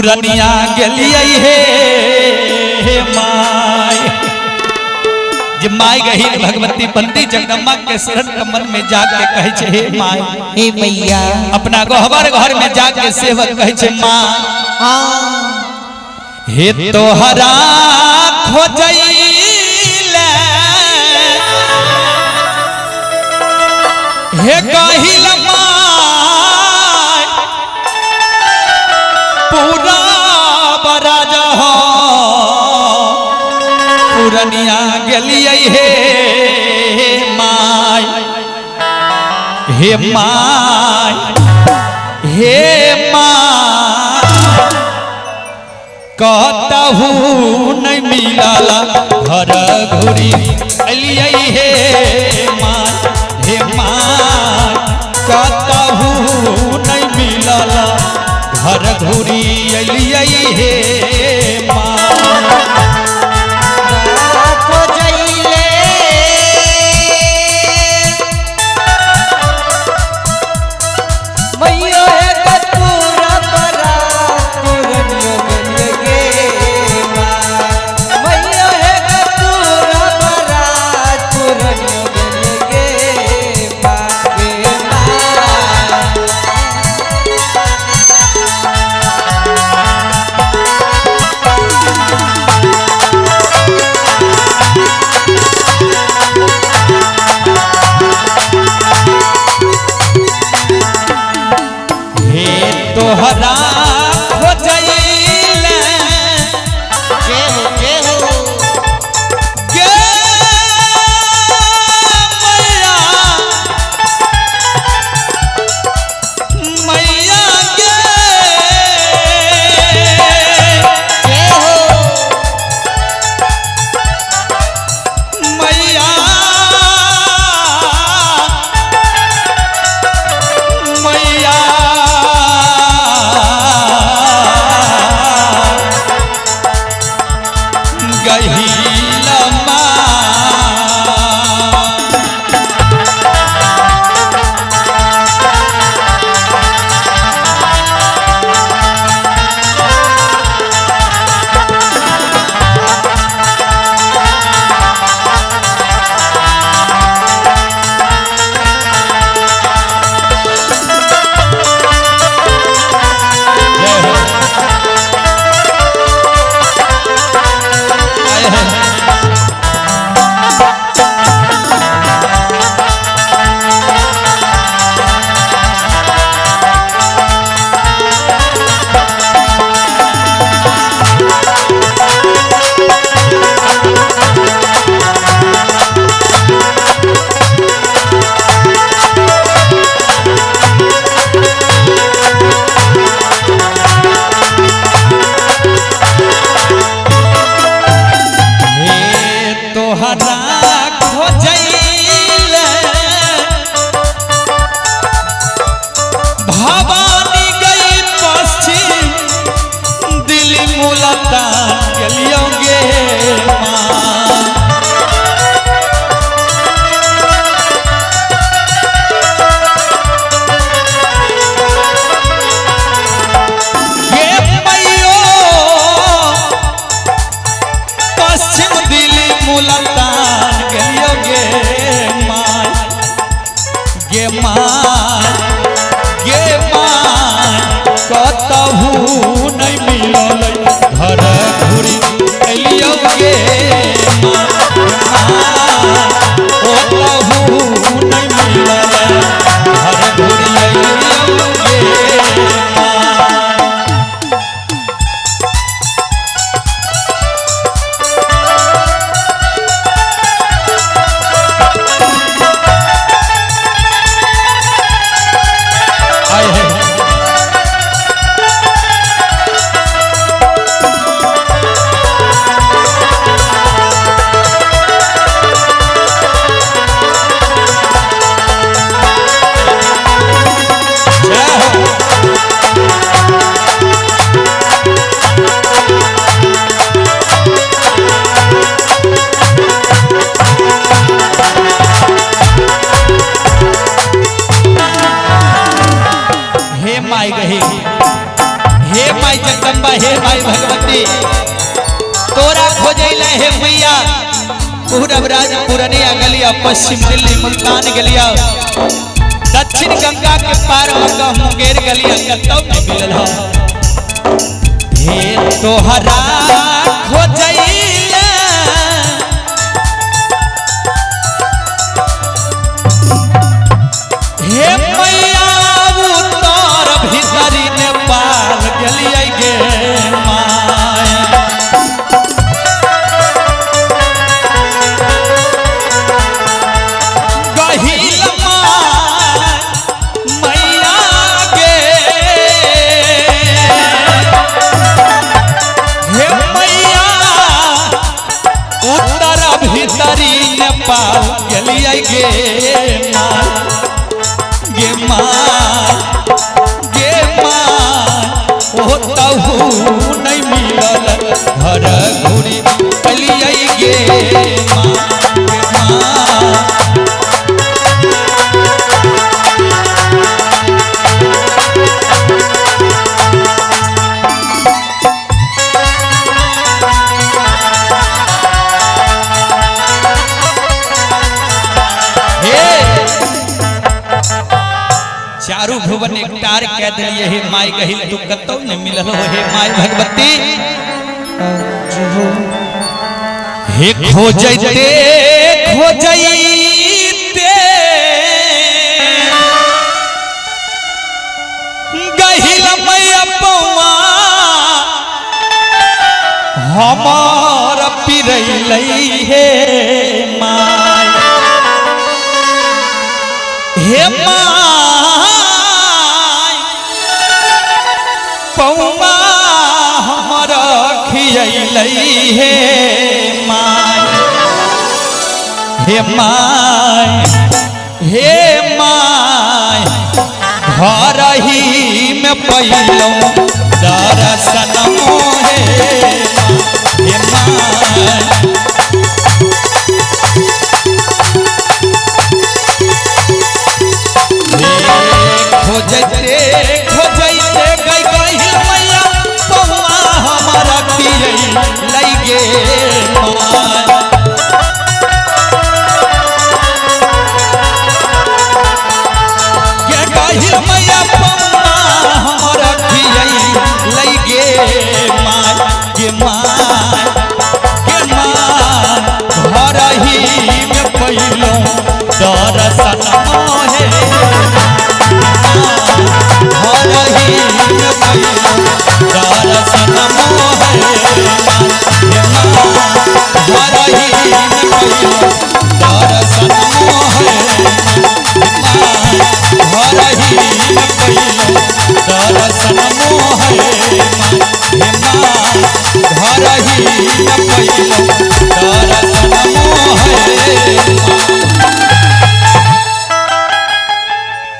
पुरनिया गेलिए hey my जे माय गही भगवती बंदी जगदम्बा के शरण कमल में जाके कहे छे हे माय हे मैया अपना गहवर घर में जाके सेवक कहे छे मां हे तोहरा खोजैले हे कहिल माय पूरा बराज हो पुरनिया गेलिए hey my hey my hey my कहतहू नहीं मिलला घर घुरी अलिए हे माय हे माय कहतहू नहीं मिलला घर घुरी अलिए हे माय तोहरा खोजैले मैया भवानी गई पश्चिम दिल्ली मुल्तान गेलियोगे पश्चिम दिल्ली मुल्तान गेलियोगे माय गे माय गे माय कहतहू नहीं मिलल घर भगवती तोरा खोजैले हे मैया पूरब राज पुरनिया गलिया पश्चिम दिल्ली मुल्तान गलिया दक्षिण गंगा के पार मुंगेर गलिया कतौ नहीं मिलल हे तोहरा खोजैले हे मैया उतर भीतरी नेपाल गलिया गे माया नेपाल गलिया गे ओ तहु नहीं मिलल घर घुरी गलिया गे चारू भुवन एकटार कह दिलिए हे माई गहिल तू कतौ न मिलल हो हे माई भगवती हे खोजैते गहिल मैया पौआ हमार पिरैलै हे माई हे माई पौआ हमर खियैलै हे माई हे माई हे माई घर ही में पैलौ दर्शन मोहे हे माई खोजैते गहिल मैया पौआ हमारा पियै गे गहिल मैया पौआ हमारा पियै गे घर ही में पैलौ दर्शन मोहे दर्शन मोहे